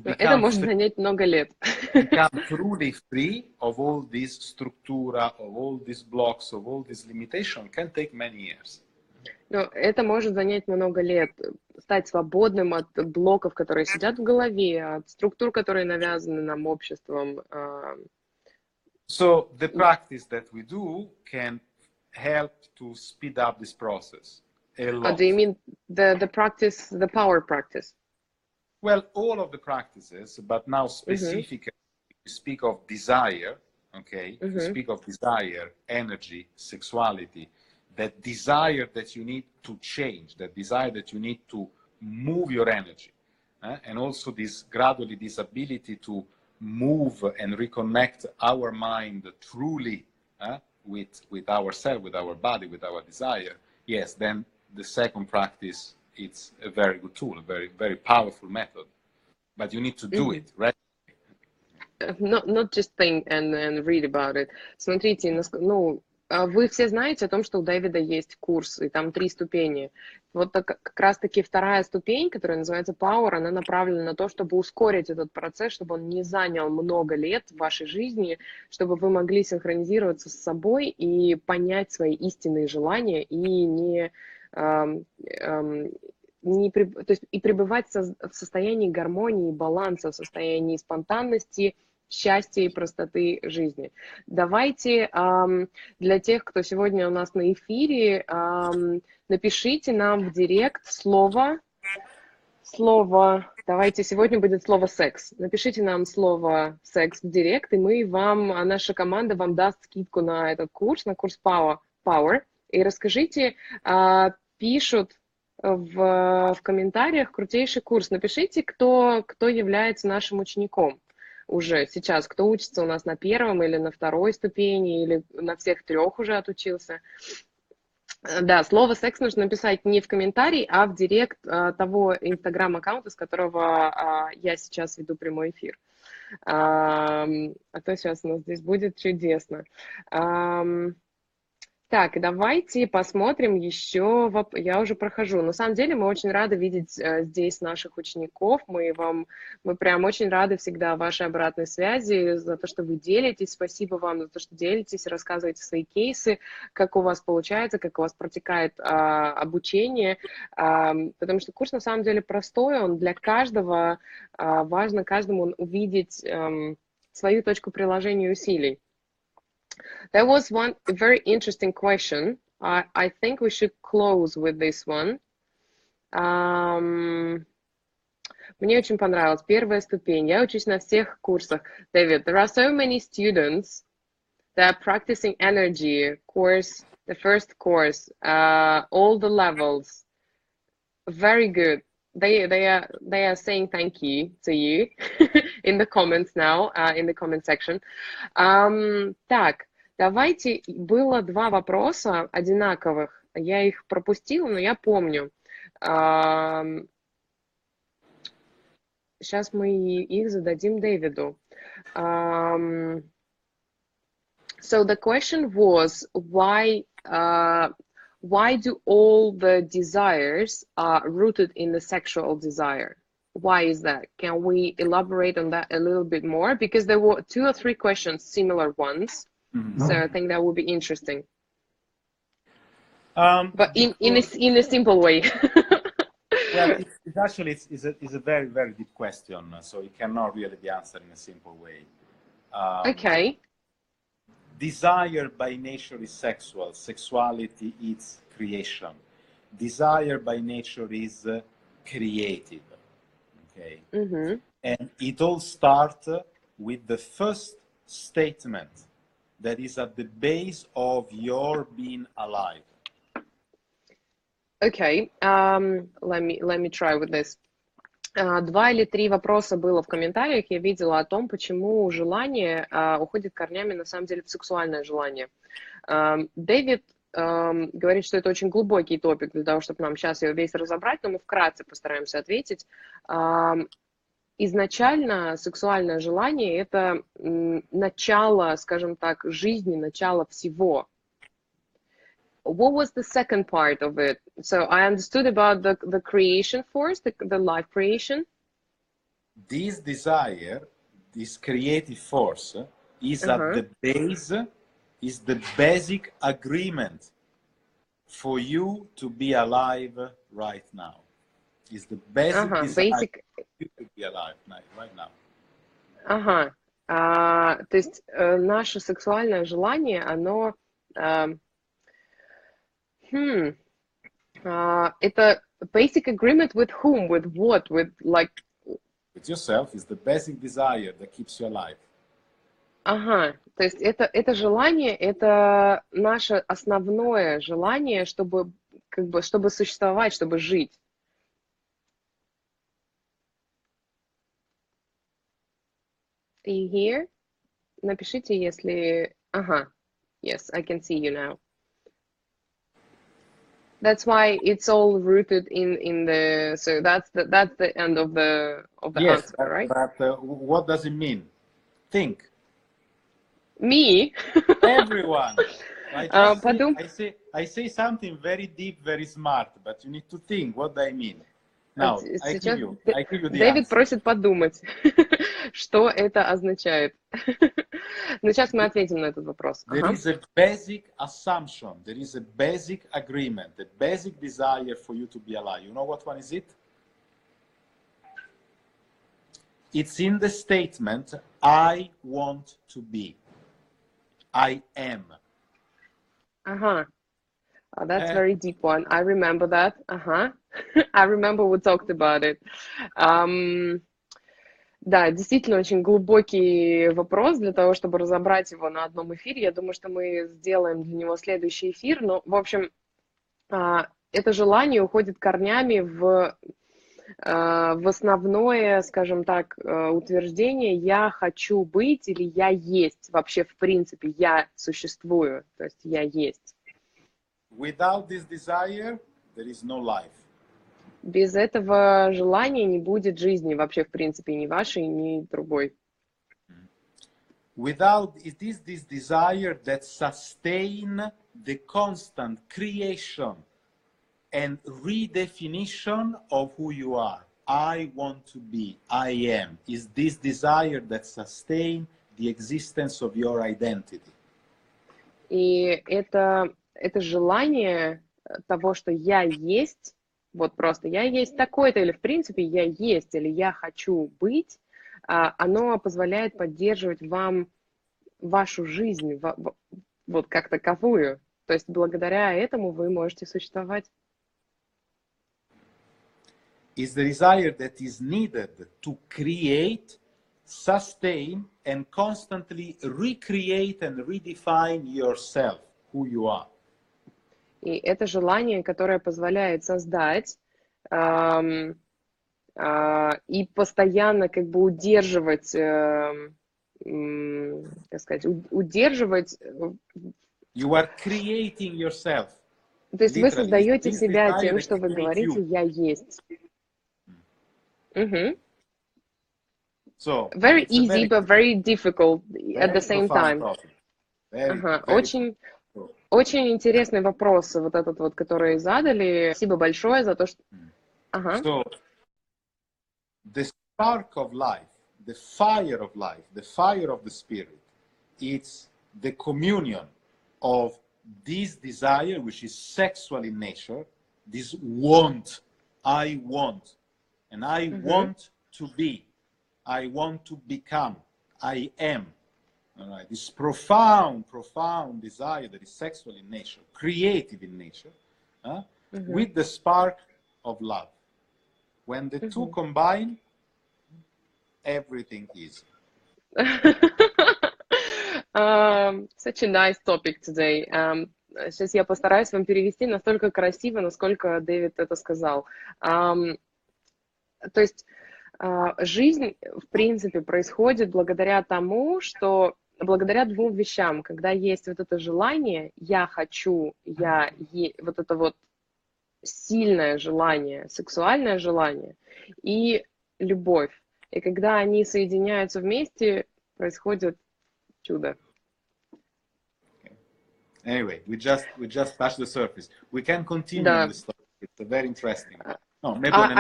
Это может занять много лет. Become truly free of all this structura, of all these blocks, of all this limitation can take many years. Но это может занять много лет. Стать свободным от блоков, которые сидят в голове, от структур, которые навязаны нам обществом. So the practice that we do can help to speed up this process. A lot. Do you mean the practice, the power practice? Well, all of the practices, but now specifically, we speak of desire, okay? We speak of desire, energy, sexuality, that desire that you need to change, that desire that you need to move your energy, and also this gradually this ability to move and reconnect our mind truly with ourselves, with our body, with our desire. Yes, then the second practice, it's a very good tool, a very, very powerful method, but you need to do it, right? Not just think and read about it. Смотрите, ну, вы все знаете о том, что у Дэвида есть курс, и там 3 ступени. Вот как раз-таки вторая ступень, которая называется Power, она направлена на то, чтобы ускорить этот процесс, чтобы он не занял много лет в вашей жизни, чтобы вы могли синхронизироваться с собой и понять свои истинные желания и то есть и пребывать в состоянии гармонии, баланса, в состоянии спонтанности, счастья и простоты жизни. Давайте для тех, кто сегодня у нас на эфире, напишите нам в директ слово, давайте сегодня будет слово секс. Напишите нам слово секс в директ, и наша команда вам даст скидку на этот курс, на курс Power. И расскажите, пишут в комментариях крутейший курс. Напишите, кто является нашим учеником уже сейчас, кто учится у нас на 1 или на 2 ступени, или на всех 3 уже отучился. Да, слово «секс» нужно написать не в комментарий, а в директ того инстаграм-аккаунта, с которого я сейчас веду прямой эфир. А то сейчас у нас здесь будет чудесно. Так, давайте посмотрим еще. Я уже прохожу. На самом деле мы очень рады видеть здесь наших учеников. Мы прям очень рады всегда вашей обратной связи, за то, что вы делитесь. Спасибо вам за то, что делитесь, рассказываете свои кейсы, как у вас получается, как у вас протекает обучение. Потому что курс на самом деле простой, он для каждого. Важно каждому увидеть свою точку приложения усилий. There was one very interesting question. I think we should close with this one. Мне очень понравилось. 1 ступень. Я учусь на всех курсах. David, there are so many students that are practicing energy course, the first course, all the levels. Very good. They are saying thank you to you in the comments now, in the comment section. Так, давайте, было 2 вопроса одинаковых. Я их пропустила, но я помню. Сейчас мы их зададим Дэвиду. So the question was, why do all the desires are rooted in the sexual desire? Why is that? Can we elaborate on that a little bit more? Because there were 2 or 3 questions, similar ones. So I think that would be interesting. But in a simple way. Well, it's actually a very, very deep question, so it cannot really be answered in a simple way. Okay. Desire by nature is sexual. Sexuality is creation. Desire by nature is creative. Okay. And it all starts with the first statement that is at the base of your being alive. Okay. Let me try with this. 2 или 3 вопроса было в комментариях. Я видела о том, почему желание уходит корнями на самом деле в сексуальное желание. Дэвид говорит, что это очень глубокий топик для того, чтобы нам сейчас его весь разобрать, но мы вкратце постараемся ответить. Изначально сексуальное желание – это начало, скажем так, жизни, начало всего. What was the second part of it? So I understood about the creation force, the life creation. This desire, this creative force, is at the base, is the basic agreement for you to be alive right now. Is the basic desire for you to be alive right now. То есть наше сексуальное желание, оно... Это basic agreement with whom? With what? With like... With yourself is the basic desire that keeps you alive. Ага, то есть это желание, это наше основное желание, чтобы, как бы, чтобы существовать, чтобы жить. Are you here? Напишите, если... Ага, yes, I can see you now. That's why it's all rooted in the... So that's the end of the Yes, answer, right? but what does it mean? Think. Me? Everyone. Подум... I say something very deep, very smart, but you need to think what I mean. Now, I give you the Дэвид answer. просит подумать, что это означает. Но сейчас мы ответим на этот вопрос. There is a basic assumption, there is a basic agreement, a basic desire for you to be alive. You know what one is it? It's in the statement, I want to be. I am. Ага. That's a very deep one. I remember that. Ага. I remember we talked about it. Да, действительно очень глубокий вопрос для того, чтобы разобрать его на одном эфире. Я думаю, что мы сделаем для него следующий эфир. Но, в общем, это желание уходит корнями в основное, скажем так, утверждение «я хочу быть» или «я есть». Вообще, в принципе, «я существую», то есть «я есть». Without this desire, there is no life. Без этого желания не будет жизни вообще, в принципе, ни вашей, ни другой. Without it is this desire that sustain the constant creation and redefinition of who you are. I want to be, I am. Is this desire that sustain the existence of your identity. И это желание того, что я есть, вот просто я есть такой-то, или в принципе я есть, или я хочу быть, оно позволяет поддерживать вам вашу жизнь, вот как таковую. То есть благодаря этому вы можете существовать. Is the desire that is needed to create, sustain, and constantly recreate and redefine yourself, who you are. И это желание, которое позволяет создать и постоянно как бы удерживать, как сказать, удерживать. You are creating yourself. То есть вы создаете себя тем, что вы говорите «я есть». So, very easy, but very difficult at the same time. Очень интересные вопросы, вот этот вот, которые задали. Спасибо большое за то, что... So, the spark of life, the fire of life, the fire of the spirit, it's the communion of this desire, which is sexual in nature, this want, I want, and I want to be, I want to become, I am. All right, this profound, profound desire that is sexual in nature, creative in nature, with the spark of love. When the two combine, everything is. Such a nice topic today. Сейчас я постараюсь вам перевести настолько красиво, насколько Дэвид это сказал. То есть жизнь, в принципе, происходит благодаря тому, что благодаря двум вещам. Когда есть вот это желание, я хочу, вот это вот сильное желание, сексуальное желание и любовь. И когда они соединяются вместе, происходит чудо. Anyway, we just touched the surface. We can continue on this topic. It's very interesting. No, maybe on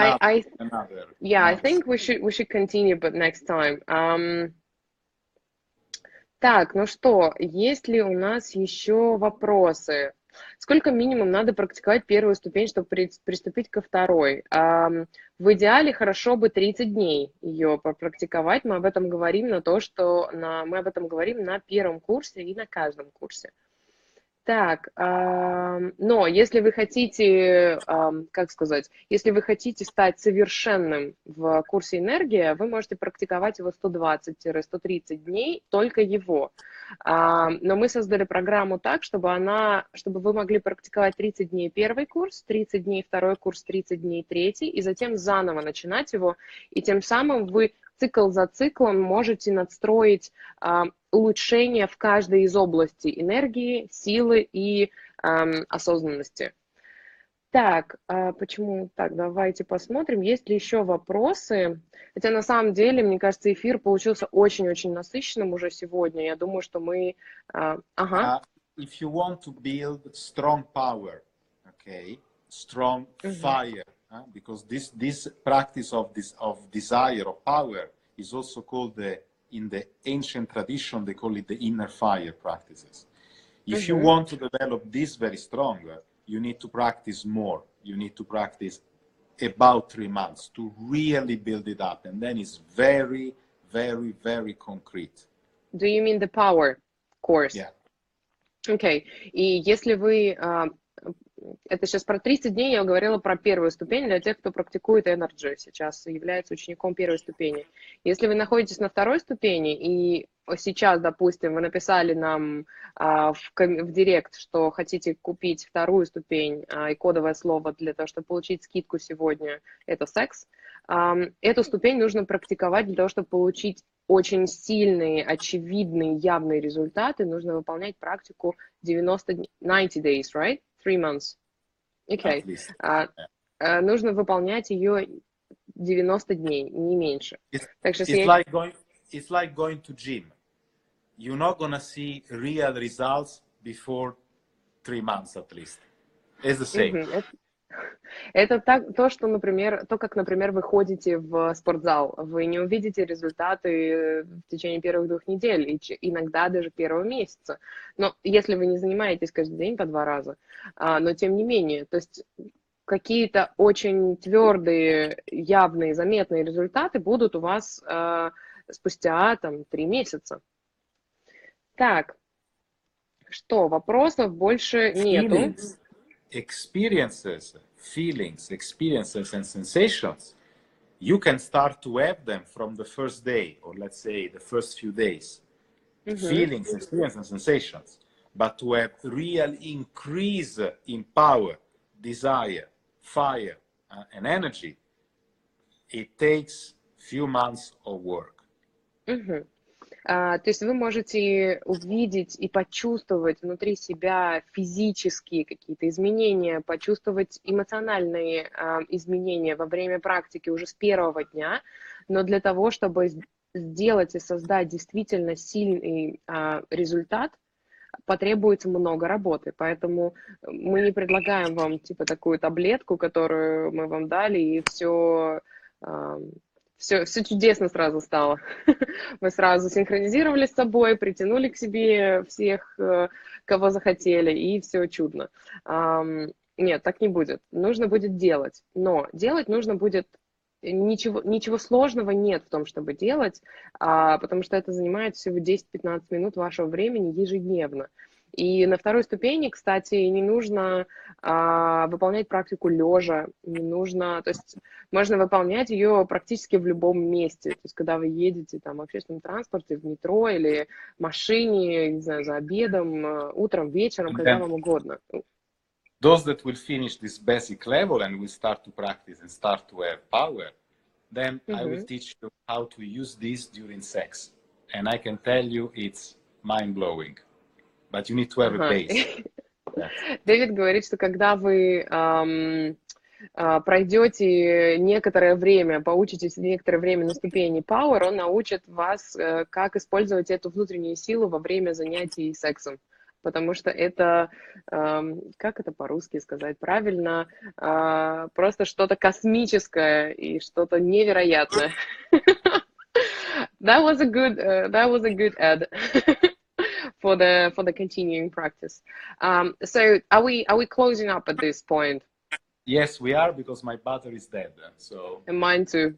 another. Yeah, I think we should continue, but next time. Так, ну что, есть ли у нас еще вопросы? Сколько минимум надо практиковать первую ступень, чтобы приступить ко второй? В идеале хорошо бы 30 дней ее попрактиковать. Мы об этом говорим мы об этом говорим на первом курсе и на каждом курсе. Так, но если вы хотите, как сказать, если вы хотите стать совершенным в курсе «Энергия», вы можете практиковать его 120-130 дней, только его. Но мы создали программу так, чтобы вы могли практиковать 30 дней первый курс, 30 дней второй курс, 30 дней третий, и затем заново начинать его, и тем самым вы цикл за циклом можете надстроить улучшения в каждой из областей энергии, силы и осознанности. Так, почему так? Давайте посмотрим, есть ли еще вопросы. Хотя на самом деле, мне кажется, эфир получился очень-очень насыщенным уже сегодня. Я думаю, что мы... If you want to build strong power, okay, strong fire, because this practice of desire, of power, is also called in the ancient tradition, they call it the inner fire practices. If you want to develop this very strong, you need to practice more. You need to practice about 3 months to really build it up. And then it's very, very, very concrete. Do you mean the power course? Yeah. Окей. И если вы... Это сейчас про 30 дней я говорила про первую ступень для тех, кто практикует энергию, сейчас является учеником первой ступени. Если вы находитесь на второй ступени, и сейчас, допустим, вы написали нам в директ, что хотите купить вторую ступень и кодовое слово для того, чтобы получить скидку сегодня, это секс, эту ступень нужно практиковать для того, чтобы получить очень сильные, очевидные, явные результаты. Нужно выполнять практику 90 days, right? 3 months. Okay. Нужно выполнять ее 90 дней, не меньше. It's like going to gym. You're not gonna see real results before 3 months at least. It's the same. Это то, как, например, вы ходите в спортзал. Вы не увидите результаты в течение первых 2 недель, и иногда даже первого месяца. Но если вы не занимаетесь каждый день по 2 раза, но тем не менее, то есть какие-то очень твердые, явные, заметные результаты будут у вас спустя 3 месяца. Так, что, вопросов больше нету. Experiences, feelings, experiences and sensations, you can start to have them from the first day, or let's say the first few days. Feelings, experiences and sensations. But to have real increase in power, desire, fire, and energy, it takes few months of work. То есть вы можете увидеть и почувствовать внутри себя физические какие-то изменения, почувствовать эмоциональные изменения во время практики уже с первого дня, но для того, чтобы сделать и создать действительно сильный результат, потребуется много работы. Поэтому мы не предлагаем вам типа такую таблетку, которую мы вам дали, и все чудесно сразу стало. Мы сразу синхронизировали с собой, притянули к себе всех, кого захотели, и все чудно. Нет, так не будет. Нужно будет делать. Но делать нужно будет... Ничего сложного нет в том, чтобы делать, потому что это занимает всего 10-15 минут вашего времени ежедневно. И на второй ступени, кстати, не нужно выполнять практику лежа, не нужно, то есть можно выполнять ее практически в любом месте. То есть когда вы едете в общественном транспорте, в метро или в машине, не знаю, за обедом, утром, вечером, когда вам угодно. Those that will finish this basic level and will start to practice and start to have power, then I will teach you how to use this during sex. And I can tell you it's mind-blowing. But you need to have a base. Дэвид говорит, что когда вы пройдете некоторое время, поучитесь некоторое время на ступени Power, он научит вас, как использовать эту внутреннюю силу во время занятий сексом. Потому что это, как это по-русски сказать правильно, просто что-то космическое и что-то невероятное. That was a good ad. For the continuing practice. So are we closing up at this point? Yes, we are, because my battery is dead. So. And mine too.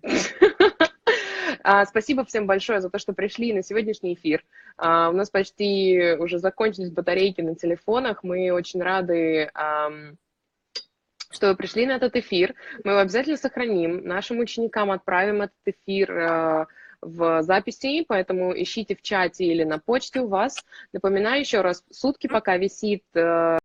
Спасибо всем большое за то, что пришли на сегодняшний эфир. У нас почти уже закончились батарейки на телефонах. Мы очень рады, что вы пришли на этот эфир. Мы его обязательно сохраним. Нашим ученикам отправим этот эфир в записи, поэтому ищите в чате или на почте у вас. Напоминаю еще раз, сутки пока висит